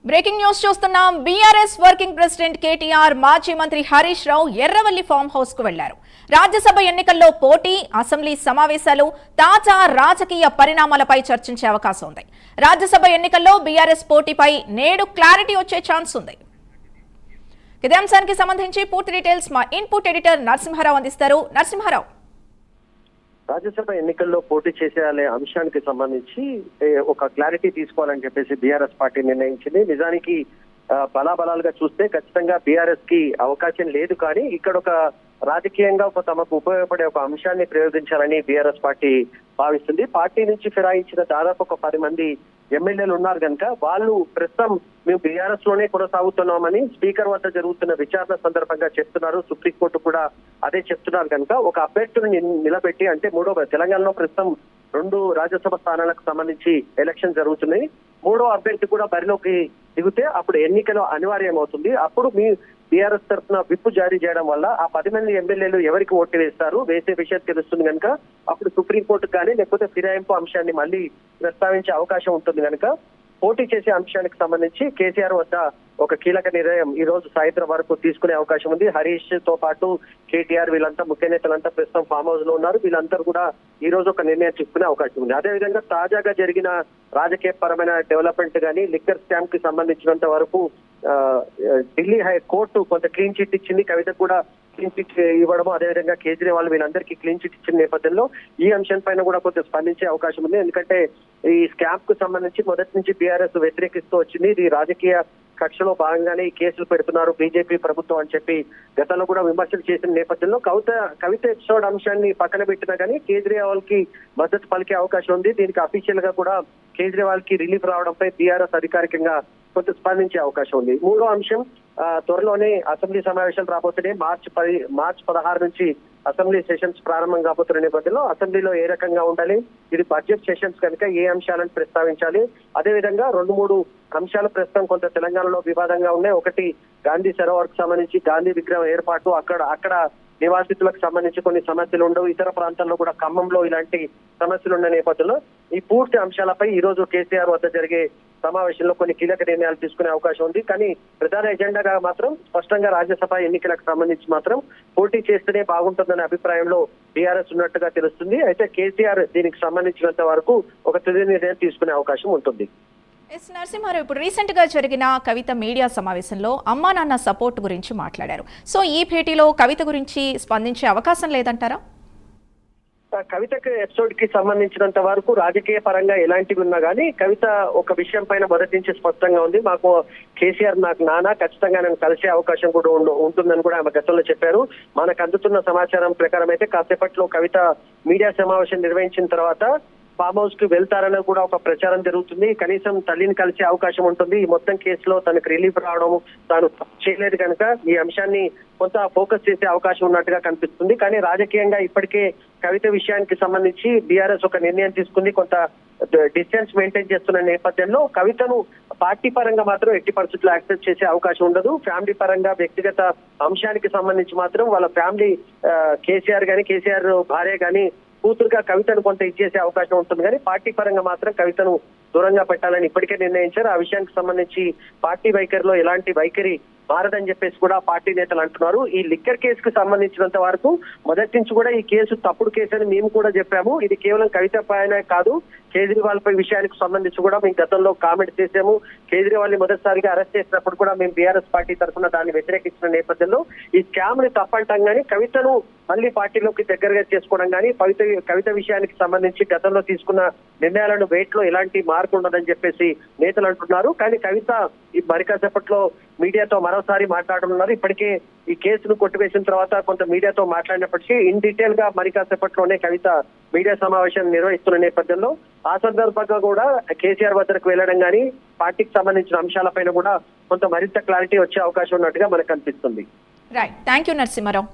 Breaking news చూస్తున్నాం. BRS working president KTR మాజీ మంత్రి హరీష్ రావు ఎర్రవల్లి ఫామ్ హౌస్ కు వెళ్లారు. రాజ్యసభ ఎన్నికల్లో పోటీ, అసెంబ్లీ సమావేశాలు, తాజా రాజకీయ పరిణామాలపై చర్చించే అవకాశం ఉంది. రాజ్యసభ ఎన్నికల్లో బీఆర్ఎస్ పోటీపై నేడు క్లారిటీ వచ్చే ఛాన్స్ ఉంది. ఇదే అంశానికి సంబంధించి పూర్తి డీటెయిల్స్ మా ఇన్పుట్ ఎడిటర్ నరసింహారావు అందిస్తారు. నరసింహారావు, రాజ్యసభ ఎన్నికల్లో పోటీ చేసే అంశానికి సంబంధించి ఒక క్లారిటీ తీసుకోవాలని చెప్పేసి బీఆర్ఎస్ పార్టీ నిర్ణయించింది. నిజానికి బలాబలాలుగా చూస్తే ఖచ్చితంగా బీఆర్ఎస్ కి అవకాశం లేదు, కానీ ఇక్కడ ఒక రాజకీయంగా తమకు ఉపయోగపడే ఒక అంశాన్ని ప్రయోగించాలని బీఆర్ఎస్ పార్టీ భావిస్తుంది. పార్టీ నుంచి ఫిరాయించిన దాదాపు ఒక 10 మంది ఎమ్మెల్యేలు ఉన్నారు కనుక వాళ్ళు ప్రస్తుతం మేము బీఆర్ఎస్ లోనే కొనసాగుతున్నామని స్పీకర్ వద్ద జరుగుతున్న విచారణ సందర్భంగా చెప్తున్నారు. సుప్రీంకోర్టు కూడా అదే చెప్తున్నారు కనుక ఒక అభ్యర్థిని నిలబెట్టి, అంటే తెలంగాణలో ప్రస్తుతం 2 రాజ్యసభ స్థానాలకు సంబంధించి ఎలక్షన్ జరుగుతున్నాయి. 3వ అభ్యర్థి కూడా బరిలోకి దిగితే అప్పుడు ఎన్నికలు అనివార్యం అవుతుంది. అప్పుడు మీ బీఆర్ఎస్ తరఫున విప్ జారీ చేయడం వల్ల ఆ 10 మంది ఎమ్మెల్యేలు ఎవరికి ఓటు వేసే విషయం తెలుస్తుంది కనుక అప్పుడు సుప్రీంకోర్టు కానీ లేకపోతే ఫిరాయింపు అంశాన్ని మళ్ళీ ప్రస్తావించే అవకాశం ఉంటుంది కనుక పోటీ చేసే అంశానికి సంబంధించి కేసీఆర్ వద్ద ఒక కీలక నిర్ణయం ఈ రోజు సాయంత్రం వరకు తీసుకునే అవకాశం ఉంది. హరీష్ తో పాటు కేటీఆర్ వీళ్ళంతా ముఖ్య నేతలంతా ప్రస్తుతం ఫామ్ హౌస్ లో ఉన్నారు. వీళ్ళందరూ కూడా ఈ రోజు ఒక నిర్ణయం తీసుకునే అవకాశం ఉంది. అదేవిధంగా తాజాగా జరిగిన రాజకీయ పరమైన డెవలప్మెంట్ గానీ లిక్కర్ స్కామ్ కి సంబంధించినంత వరకు ఢిల్లీ హైకోర్టు కొంత క్లీన్ చిట్ ఇచ్చింది. కవితకు కూడా క్లీన్ చిట్ ఇవ్వడం, అదేవిధంగా కేజ్రీవాల్ వీళ్ళందరికీ క్లీన్ చిట్ ఇచ్చిన నేపథ్యంలో ఈ అంశం పైన కూడా కొంత స్పందించే అవకాశం ఉంది. ఎందుకంటే ఈ స్కామ్ కు సంబంధించి మొదటి నుంచి బీఆర్ఎస్ వ్యతిరేకిస్తూ వచ్చింది. ఇది రాజకీయ కక్షలో భాగంగానే ఈ కేసులు పెడుతున్నారు బీజేపీ ప్రభుత్వం అని చెప్పి గతంలో కూడా విమర్శలు చేసిన నేపథ్యంలో కవిత ఎపిసోడ్ అంశాన్ని పక్కన పెట్టినా కానీ కేజ్రీవాల్ కి మద్దతు పలికే అవకాశం ఉంది. దీనికి అఫీషియల్ గా కూడా కేజ్రీవాల్ కి రిలీఫ్ రావడంపై బీఆర్ఎస్ అధికారికంగా కొంత స్పందించే అవకాశం ఉంది. 3వ అంశం, త్వరలోనే అసెంబ్లీ సమావేశాలు రాబోతున్నాయి. మార్చి 16 నుంచి అసెంబ్లీ సెషన్స్ ప్రారంభం కాబోతున్న నేపథ్యంలో అసెంబ్లీలో ఏ రకంగా ఉండాలి, ఇది బడ్జెట్ సెషన్స్ కనుక ఏ అంశాలను ప్రస్తావించాలి, అదేవిధంగా 2-3 అంశాలు ప్రస్తుతం కొంత తెలంగాణలో వివాదంగా ఉన్నాయి. ఒకటి, గాంధీ సరోవర్ కు సంబంధించి గాంధీ విగ్రహం ఏర్పాటు, అక్కడ నివాసితులకు సంబంధించి కొన్ని సమస్యలు ఉండవు. ఇతర ప్రాంతాల్లో కూడా ఖమ్మంలో ఇలాంటి సమస్యలు ఉన్న నేపథ్యంలో ఈ పూర్తి అంశాలపై ఈ రోజు కేసీఆర్ వద్ద జరిగే సమావేశంలో కొన్ని కీలక నిర్ణయాలు తీసుకునే అవకాశం ఉంది. కానీ ప్రధాన ఎజెండాగా మాత్రం స్పష్టంగా రాజ్యసభ ఎన్నికలకు సంబంధించి మాత్రం పోటీ చేస్తేనే బాగుంటుందనే అభిప్రాయంలో బీఆర్ఎస్ ఉన్నట్టుగా తెలుస్తుంది. అయితే కేసీఆర్ దీనికి సంబంధించినంత వరకు ఒక తుది నిర్ణయం తీసుకునే అవకాశం ఉంటుంది. నరసింహారావు, ఇప్పుడు రీసెంట్ గా జరిగిన కవిత మీడియా సమావేశంలో అమ్మా నాన్న సపోర్ట్ గురించి మాట్లాడారు. సో ఈ భేటీలో కవిత గురించి స్పందించే అవకాశం లేదంటారా? కవితకు ఎపిసోడ్ కి సంబంధించినంత వరకు రాజకీయ పరంగా ఎలాంటివి ఉన్నా కానీ కవిత ఒక విషయం పైన మొదటి నుంచి స్పష్టంగా ఉంది. మాకు కేసీఆర్ నాకు నాన్న, ఖచ్చితంగా నేను కలిసే అవకాశం కూడా ఉంటుందని కూడా ఆమె గతంలో చెప్పారు. మనకు అందుతున్న సమాచారం ప్రకారం అయితే కాసేపట్లో కవిత మీడియా సమావేశం నిర్వహించిన తర్వాత ఫామ్ హౌస్ కు వెళ్తారని కూడా ఒక ప్రచారం జరుగుతుంది. కనీసం తల్లిని కలిసే అవకాశం ఉంటుంది. ఈ మొత్తం కేసులో తనకు రిలీఫ్ రావడం, తాను చేయలేదు కనుక ఈ అంశాన్ని కొంత ఫోకస్ చేసే అవకాశం ఉన్నట్టుగా కనిపిస్తుంది. కానీ రాజకీయంగా ఇప్పటికే కవిత విషయానికి సంబంధించి బీఆర్ఎస్ ఒక నిర్ణయం తీసుకుంది. కొంత డిస్టెన్స్ మెయింటైన్ చేస్తున్న నేపథ్యంలో కవితను పార్టీ పరంగా మాత్రం ఎట్టి పరిస్థితుల్లో యాక్సెప్ట్ చేసే అవకాశం ఉండదు. ఫ్యామిలీ పరంగా వ్యక్తిగత అంశానికి సంబంధించి మాత్రం వాళ్ళ ఫ్యామిలీ కేసీఆర్ భార్య గాని కూతురుగా కవితను కొంత ఇచ్చేసే అవకాశం ఉంటుంది. కానీ పార్టీ పరంగా మాత్రం కవితను దూరంగా పెట్టాలని ఇప్పటికే నిర్ణయించారు. ఆ విషయానికి సంబంధించి పార్టీ వైఖరిలో ఎలాంటి వైఖరి మారదని చెప్పేసి కూడా పార్టీ నేతలు అంటున్నారు. ఈ లిక్కర్ కేసుకు సంబంధించినంత వరకు మొదటి నుంచి కూడా ఈ కేసు తప్పుడు కేసు అని మేము కూడా చెప్పాము. ఇది కేవలం కవిత పైన కాదు, కేజ్రీవాల్ పై విషయానికి సంబంధించి కూడా మేము గతంలో కామెంట్ చేసాము. కేజ్రీవాల్ ని మొదటిసారిగా అరెస్ట్ చేసినప్పుడు కూడా మేము బీఆర్ఎస్ పార్టీ తరఫున దాన్ని వ్యతిరేకించిన నేపథ్యంలో ఈ స్కామ్ ని తప్పంటాం కానీ కవితను మళ్ళీ పార్టీలోకి దగ్గరగా చేసుకోవడం కానీ కవిత విషయానికి సంబంధించి గతంలో తీసుకున్న నిర్ణయాలను వేట్లో ఎలాంటి మార్పు ఉండదని చెప్పేసి నేతలు అంటున్నారు. కానీ కవిత ఈ మరికాసేపట్లో మీడియాతో మరోసారి మాట్లాడనున్నారు. ఇప్పటికే ఈ కేసును కొట్టివేసిన తర్వాత కొంత మీడియాతో మాట్లాడినప్పటికీ ఇన్ డీటెయిల్ గా మరికాసేపట్లోనే కవిత మీడియా సమావేశాన్ని నిర్వహిస్తున్న నేపథ్యంలో ఆ సందర్భంగా కూడా కేసీఆర్ వద్దకు వెళ్లడం కానీ పార్టీకి సంబంధించిన అంశాలపైన కూడా కొంత మరింత క్లారిటీ వచ్చే అవకాశం ఉన్నట్టుగా మనకు కనిపిస్తుంది. Right, thank you Narasimha Rao.